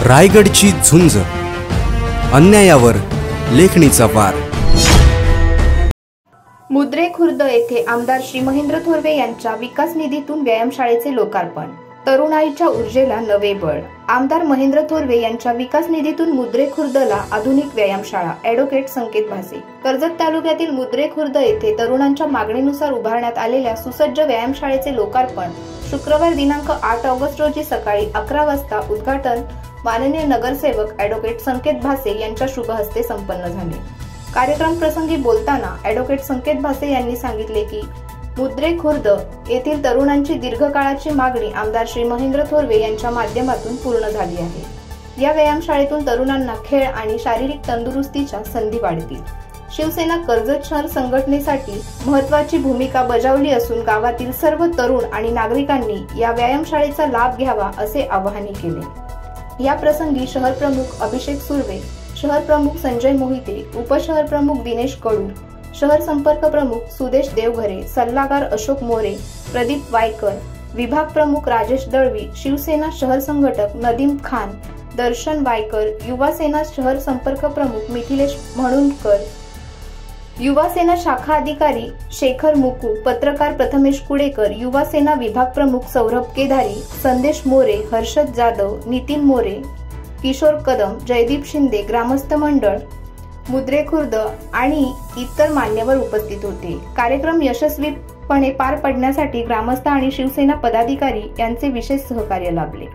रायगडची झुंज, अन्यायावर लेखणीचा वार। मुद्रे खुर्द येथे आमदार श्री महेंद्र थोरवे यांच्या विकास निधीतून व्यायामशाळेचे लोकार्पण। तरुणाईच्या ऊर्जेला नवे बळ। आमदार महेंद्र थोरवे यांच्या विकास निधीतून मुद्रे खुर्दला आधुनिक व्यायामशाळा। ॲडव्होकेट संकेत भासे। कर्जत तालुक्यातील मुद्रे खुर्द येथे तरुणांच्या मागणीनुसार उभारण्यात आलेल्या सुसज्ज व्यायामशाळेचे लोकार्पण शुक्रवार दिनांक 8 ऑगस्ट रोजी सकाळी 11 वाजता उद्घाटन माननीय नगरसेवक ॲडव्होकेट संकेत भासे यांच्या शुभ हस्ते संपन्न झाले। कार्यक्रम प्रसंगी बोलताना ॲडव्होकेट संकेत भासे यांनी सांगितले की मुद्रे खुर्द येथील तरुणांची दीर्घकाळाची मागणी आमदार श्री महेंद्र थोरवे यांच्या माध्यमातून पूर्ण झाली आहे। या व्यायामशाळेतून तरुणांना खेळ आणि शारीरिक तंदुरुस्तीच्या संधी वाढतील। शिवसेना कर्जत शहर संघटनेसाठी महत्त्वाची भूमिका बजावली असून गावातील सर्व तरुण आणि नागरिकांनी या व्यायामशाळेचा लाभ घ्यावा असे आवाहन केले। या प्रसंगी शहर प्रमुख अभिषेक सुर्वे, शहर प्रमुख संजय मोहिते, उपशहर प्रमुख दिनेश कडू, शहर संपर्क प्रमुख सुदेश देवघरे, सल्लागार अशोक मोरे, प्रदीप वायकर, विभाग प्रमुख राजेश दळवी, शिवसेना शहर संघटक नदीम खान, दर्शन वायकर, युवा सेना शहर संपर्क प्रमुख मिथिलेश म्हणुनकर, युवा सेना शाखा अधिकारी शेखर मुकू, पत्रकार प्रथमेश कुडेकर, युवा सेना विभाग प्रमुख सौरभ केदारी, संदेश मोरे, हर्षद जाधव, नितीन मोरे, किशोर कदम, जयदीप शिंदे, ग्रामस्थ मंडळ मुद्रे खुर्द आणि इतर मान्यवर उपस्थित होते। कार्यक्रम यशस्वीपणे पार पडण्यासाठी ग्रामस्थ आणि शिवसेना पदाधिकारी यांचे विशेष सहकार्य लाभले।